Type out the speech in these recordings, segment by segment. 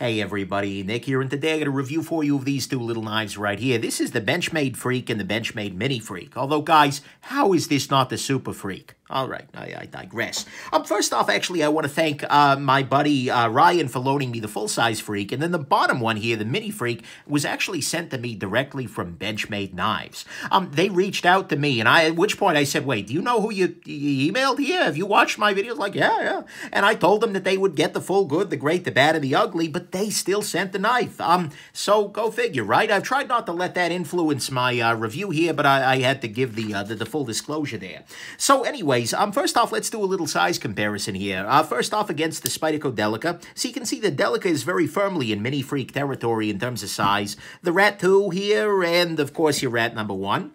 Hey everybody, Nick here, and today I'm going to review for you of these two little knives right here. This is the Benchmade Freek and the Benchmade Mini Freek. Although, guys, how is this not the Super Freek? All right, I digress. First off, actually, I want to thank my buddy Ryan for loaning me the full-size Freek, and then the bottom one here, the Mini Freek, was actually sent to me directly from Benchmade Knives. They reached out to me, and at which point I said, wait, do you know who you emailed here? Have you watched my videos? Like, yeah. And I told them that they would get the full good, the great, the bad, and the ugly, but they still sent the knife. So go figure, right? I've tried not to let that influence my review here, but I had to give the full disclosure there. So anyways, first off, let's do a little size comparison here. First off, against the Spyderco Delica. So you can see the Delica is very firmly in Mini Freek territory in terms of size. The Rat 2 here, and of course your Rat number 1.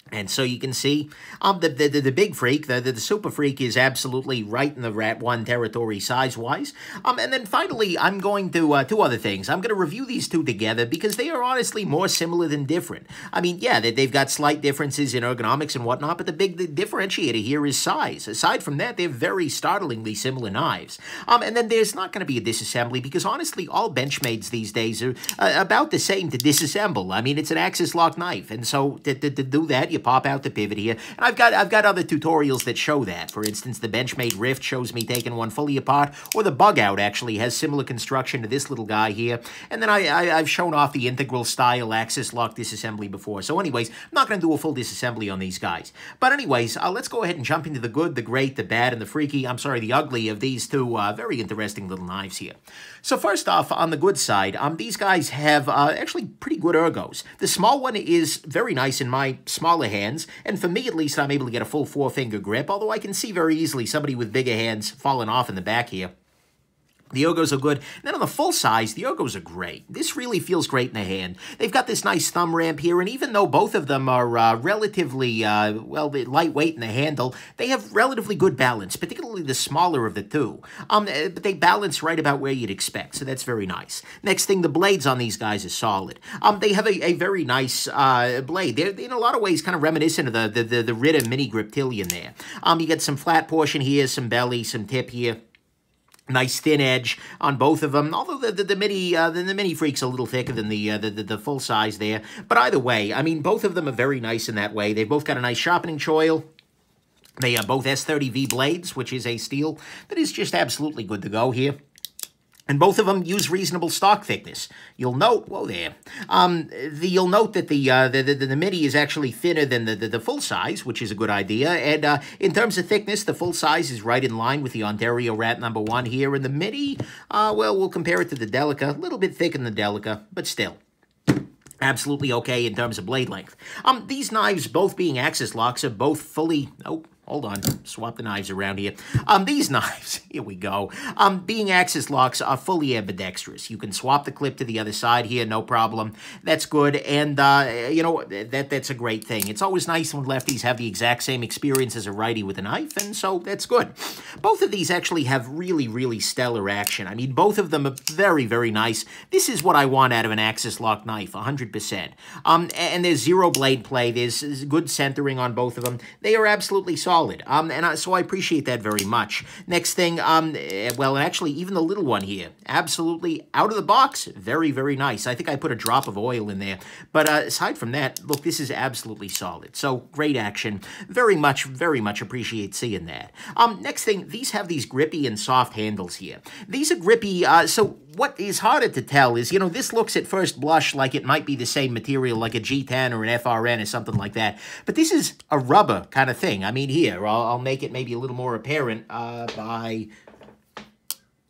And so you can see the big Freek, the Super Freek, is absolutely right in the Rat 1 territory size-wise. And then finally, I'm going to two other things. I'm going to review these two together because they are honestly more similar than different. I mean, yeah, they've got slight differences in ergonomics and whatnot, but the big differentiator here is size. Aside from that, they're very startlingly similar knives. And then there's not going to be a disassembly because honestly, all Benchmades these days are about the same to disassemble. I mean, it's an axis lock knife, and so to do that, you pop out the pivot here, and I've got other tutorials that show that. For instance, the Benchmade Rift shows me taking one fully apart, or the Bug Out actually has similar construction to this little guy here. And then I've shown off the integral style axis lock disassembly before. So anyways, I'm not going to do a full disassembly on these guys. But anyways, let's go ahead and jump into the good, the great, the bad, and the freaky, the ugly of these two very interesting little knives here. So first off, on the good side, these guys have actually pretty good ergos. The small one is very nice in my smaller hands, and for me at least, I'm able to get a full 4-finger grip, although I can see very easily somebody with bigger hands falling off in the back here. The ergos are good. And then on the full size, the ergos are great. This really feels great in the hand. They've got this nice thumb ramp here, and even though both of them are relatively, lightweight in the handle, they have relatively good balance, particularly the smaller of the two. But they balance right about where you'd expect, so that's very nice. Next thing, the blades on these guys are solid. They have a very nice blade. They're in a lot of ways kind of reminiscent of the Ritter Mini Griptilian there. You get some flat portion here, some belly, some tip here. Nice thin edge on both of them, although the Mini Freek's a little thicker than the full size there. But either way, I mean, both of them are very nice in that way. They've both got a nice sharpening choil. They are both S30V blades, which is a steel that is just absolutely good to go here. And both of them use reasonable stock thickness. You'll note, whoa there, you'll note that the Mini is actually thinner than the full size, which is a good idea. And in terms of thickness, the full size is right in line with the Ontario Rat number 1 here. And the Mini, well, we'll compare it to the Delica. A little bit thicker than the Delica, but still. Absolutely okay in terms of blade length. These knives, both being axis locks, are both fully... Oh, hold on. Swap the knives around here. These knives, here we go, being axis locks are fully ambidextrous. You can swap the clip to the other side here, no problem. That's good, and, you know, that's a great thing. It's always nice when lefties have the exact same experience as a righty with a knife, and so that's good. Both of these actually have really, really stellar action. I mean, both of them are very, very nice. This is what I want out of an axis lock knife, 100%. And there's zero blade play. There's good centering on both of them. They are absolutely solid. So I appreciate that very much. Next thing, well, actually, even the little one here, absolutely out of the box, very, very nice. I think I put a drop of oil in there. But aside from that, look, this is absolutely solid. So great action. Very much appreciate seeing that. Next thing, these have these grippy and soft handles here. These are grippy, so what is harder to tell is, you know, this looks at first blush like it might be the same material like a G10 or an FRN or something like that. But this is a rubber kind of thing. I mean, here, I'll make it maybe a little more apparent by...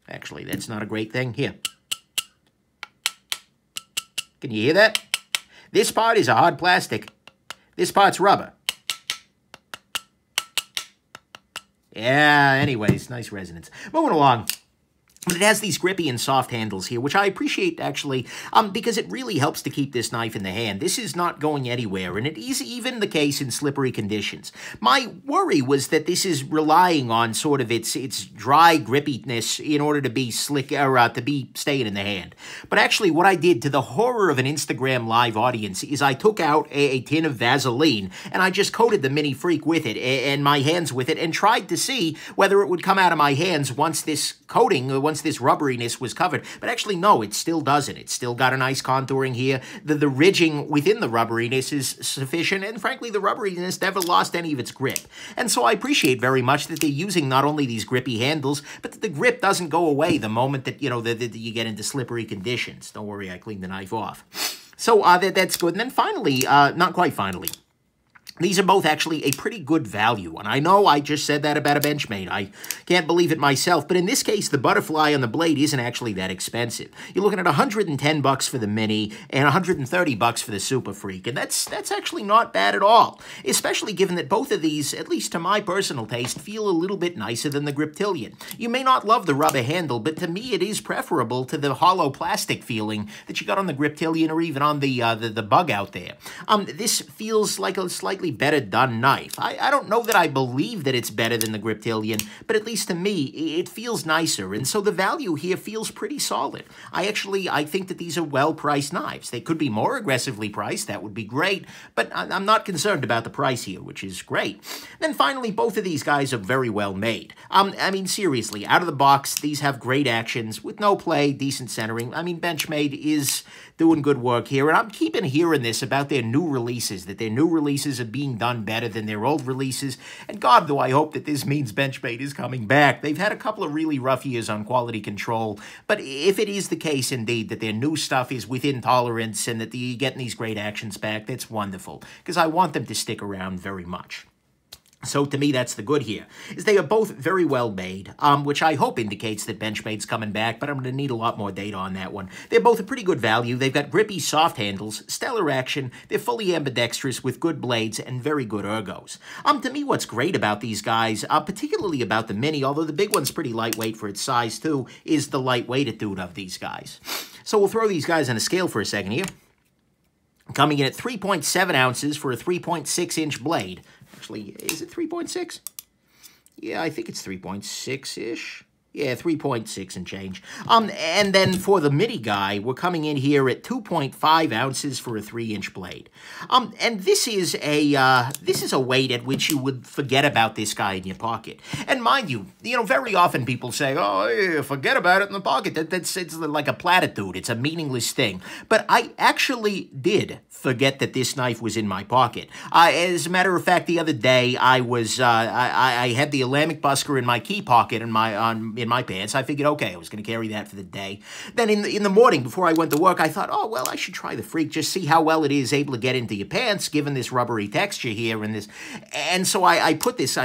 Actually, that's not a great thing. Here. Can you hear that? This part is a hard plastic. This part's rubber. Yeah, anyways, nice resonance. Moving along. But it has these grippy and soft handles here, which I appreciate, actually, because it really helps to keep this knife in the hand. This is not going anywhere, and it is even the case in slippery conditions. My worry was that this is relying on sort of its dry grippiness in order to be slick, or to be staying in the hand. But actually, what I did, to the horror of an Instagram Live audience, is I took out a tin of Vaseline, and I just coated the Mini Freek with it, and my hands with it, and tried to see whether it would come out of my hands once this coating, once once this rubberiness was covered. But actually, no, it still doesn't. It's still got a nice contouring here. The ridging within the rubberiness is sufficient, and frankly, the rubberiness never lost any of its grip. And so I appreciate very much that they're using not only these grippy handles, but that the grip doesn't go away the moment that, you know, that you get into slippery conditions. Don't worry, I cleaned the knife off. So that's good. And then finally, not quite finally, these are both actually a pretty good value, and I know I just said that about a Benchmade. I can't believe it myself, but in this case, the butterfly on the blade isn't actually that expensive. You're looking at $110 for the Mini and $130 for the Super Freek, and that's actually not bad at all, especially given that both of these, at least to my personal taste, feel a little bit nicer than the Griptilian. You may not love the rubber handle, but to me, it is preferable to the hollow plastic feeling that you got on the Griptilian or even on the Bug out there. This feels like a slightly better done knife. I don't know that I believe that it's better than the Griptilian, but at least to me, it feels nicer, and so the value here feels pretty solid. I think that these are well-priced knives. They could be more aggressively priced, that would be great, but I'm not concerned about the price here, which is great. Then finally, both of these guys are very well made. I mean, seriously, out of the box, these have great actions, with no play, decent centering. I mean, Benchmade is doing good work here, and I'm keeping hearing this about their new releases, that their new releases are being done better than their old releases, and God, do I hope that this means Benchmade is coming back. They've had a couple of really rough years on quality control, but if it is the case indeed that their new stuff is within tolerance and that you're getting these great actions back, that's wonderful, because I want them to stick around very much. So to me, that's the good here, is they are both very well made, which I hope indicates that Benchmade's coming back, but I'm going to need a lot more data on that one. They're both a pretty good value. They've got grippy, soft handles, stellar action, they're fully ambidextrous with good blades and very good ergos. To me, what's great about these guys, particularly about the Mini, although the big one's pretty lightweight for its size too, is the lightweightitude of these guys. So we'll throw these guys on a scale for a second here. Coming in at 3.7 ounces for a 3.6-inch blade. Actually, is it 3.6? Yeah, I think it's 3.6-ish. Yeah, 3.6 and change. And then for the Mini guy, we're coming in here at 2.5 ounces for a 3-inch blade. And this is a weight at which you would forget about this guy in your pocket. And mind you, very often people say, "Oh, yeah, forget about it in the pocket." It's like a platitude. It's a meaningless thing. But I actually did forget that this knife was in my pocket. As a matter of fact, the other day I had the Alambic busker in my key pocket in my pants. I figured, okay, I was going to carry that for the day. Then in the morning, before I went to work, I thought, oh, well, I should try the Freek, just see how well it is able to get into your pants, given this rubbery texture here and this. And so I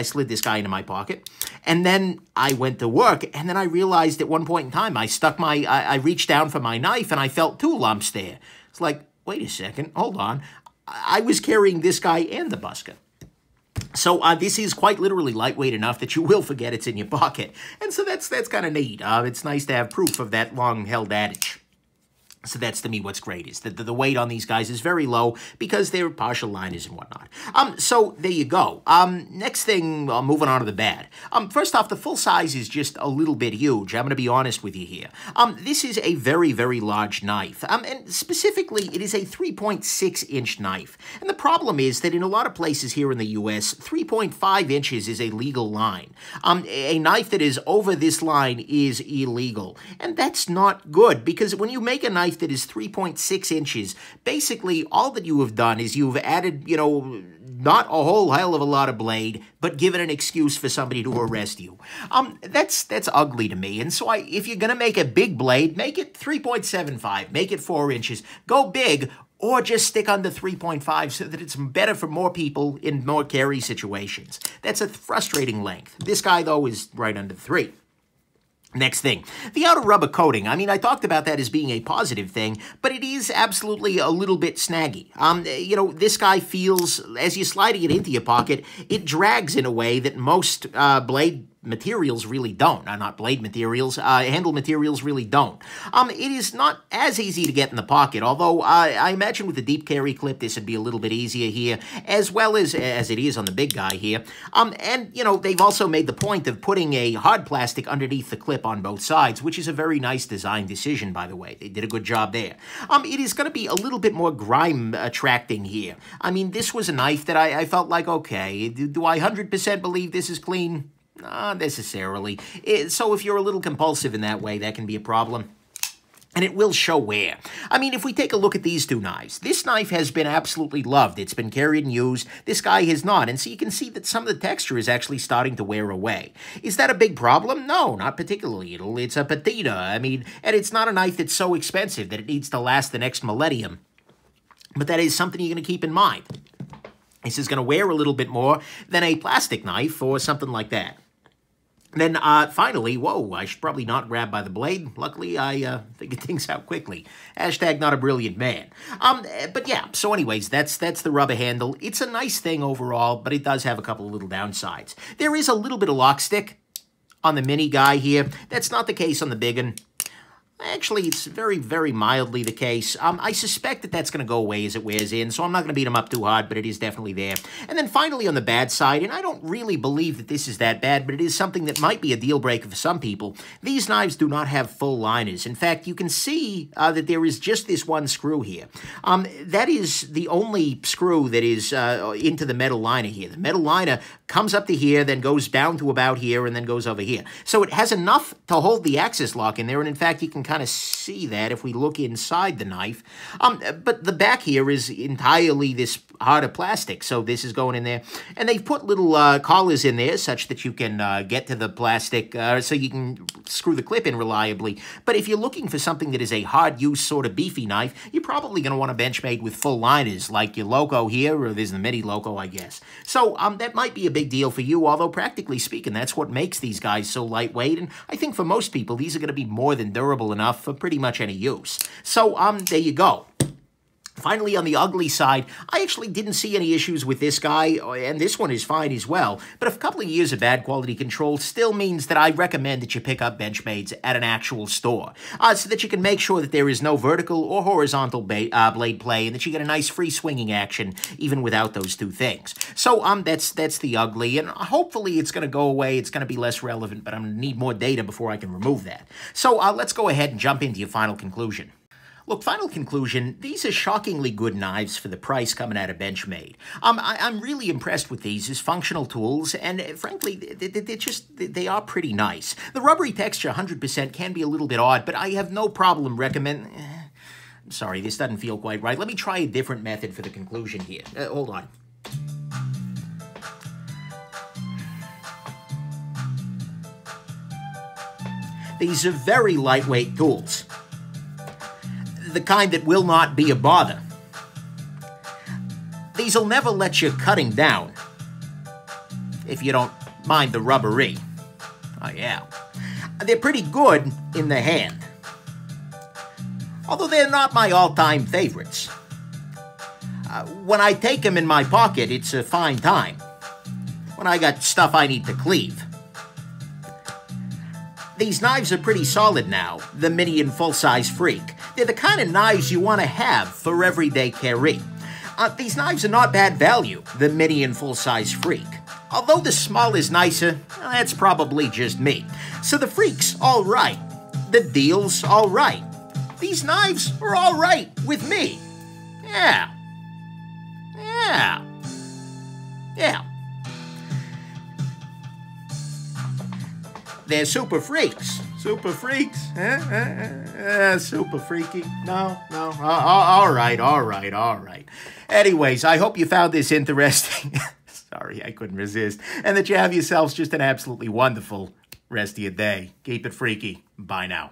slid this guy into my pocket, and then I went to work, and then I realized at one point in time, I reached down for my knife, and I felt 2 lumps there. It's like, wait a second, hold on. I was carrying this guy and the busker. So this is quite literally lightweight enough that you will forget it's in your pocket. And so that's kind of neat. It's nice to have proof of that long-held adage. So that's, to me, what's great, is that the weight on these guys is very low because they're partial liners and whatnot. So there you go. Next thing, moving on to the bad. First off, the full size is just a little bit huge. I'm going to be honest with you here. This is a very, very large knife. And specifically, it is a 3.6-inch knife. And the problem is that in a lot of places here in the U.S., 3.5 inches is a legal line. A knife that is over this line is illegal. And that's not good, because when you make a knife that is 3.6 inches, basically all that you have done is you've added, not a whole hell of a lot of blade, but given an excuse for somebody to arrest you. That's ugly to me. And so if you're going to make a big blade, make it 3.75, make it 4 inches, go big, or just stick under 3.5 so that it's better for more people in more carry situations. That's a frustrating length. This guy, though, is right under 3. Next thing, the outer rubber coating. I mean, I talked about that as being a positive thing, but it is absolutely a little bit snaggy. This guy feels, as you're sliding it into your pocket, it drags in a way that most blade materials really don't. Not blade materials, handle materials really don't. It is not as easy to get in the pocket, although I imagine with the deep carry clip, this would be a little bit easier here, as well as it is on the big guy here. And, they've also made the point of putting a hard plastic underneath the clip on both sides, which is a very nice design decision, by the way. They did a good job there. It is going to be a little bit more grime attracting here. I mean, this was a knife that I felt like, okay, do I 100% believe this is clean? Not necessarily. So if you're a little compulsive in that way, that can be a problem. And it will show wear. I mean, if we take a look at these two knives, this knife has been absolutely loved. It's been carried and used. This guy has not. And so you can see that some of the texture is actually starting to wear away. Is that a big problem? No, not particularly. It's a patina. I mean, and it's not a knife that's so expensive that it needs to last the next millennium. But that is something you're going to keep in mind. This is going to wear a little bit more than a plastic knife or something like that. Then, finally, whoa, I should probably not grab by the blade. Luckily, I figured things out quickly. Hashtag not a brilliant man. But yeah, so anyways, that's the rubber handle. It's a nice thing overall, but it does have a couple of little downsides. There is a little bit of lock stick on the mini guy here. That's not the case on the big one. Actually, it's very, very mildly the case. I suspect that that's going to go away as it wears in, so I'm not going to beat him up too hard, but it is definitely there. And then finally on the bad side, and I don't really believe that this is that bad, but it is something that might be a deal breaker for some people. These knives do not have full liners. In fact, you can see that there is just this one screw here. That is the only screw that is into the metal liner here. The metal liner comes up to here, then goes down to about here, and then goes over here. So it has enough to hold the access lock in there, and in fact, you can kind of see that if we look inside the knife. But the back here is entirely this harder plastic, so this is going in there. And they've put little collars in there such that you can get to the plastic, so you can screw the clip in reliably. But if you're looking for something that is a hard-use sort of beefy knife, you're probably going to want a Benchmade with full liners, like your logo here, or there's the Mini logo, I guess. So that might be a big deal for you, although practically speaking, that's what makes these guys so lightweight. And I think for most people, these are going to be more than durable enough for pretty much any use. So, there you go. Finally, on the ugly side, I actually didn't see any issues with this guy, and this one is fine as well. But a couple of years of bad quality control still means that I recommend that you pick up Benchmades at an actual store, so that you can make sure that there is no vertical or horizontal blade play, and that you get a nice free swinging action even without those two things. So that's the ugly, and hopefully it's going to go away. It's going to be less relevant, but I'm going to need more data before I can remove that. So let's go ahead and jump into your final conclusion. Look, final conclusion, these are shockingly good knives for the price coming out of Benchmade. I'm really impressed with these as functional tools, and frankly, they are pretty nice. The rubbery texture, 100%, can be a little bit odd, but I have no problem recommending... I'm sorry, this doesn't feel quite right. Let me try a different method for the conclusion here. Hold on. These are very lightweight tools. The kind that will not be a bother. These'll never let you cutting down, if you don't mind the rubbery. Oh yeah. They're pretty good in the hand, although they're not my all-time favorites. When I take them in my pocket, it's a fine time. When I got stuff I need to cleave. These knives are pretty solid now, the Mini and full-size Freek. They're the kind of knives you want to have for everyday carry. These knives are not bad value, the Mini and full-size Freek. Although the small is nicer, that's probably just me. So the Freek's all right. The deal's all right. These knives are all right with me. Yeah. Yeah. Yeah. They're super freaks. Super freaks? Super freaky? No. All right. Anyways, I hope you found this interesting. Sorry, I couldn't resist. And that you have yourselves just an absolutely wonderful rest of your day. Keep it freaky. Bye now.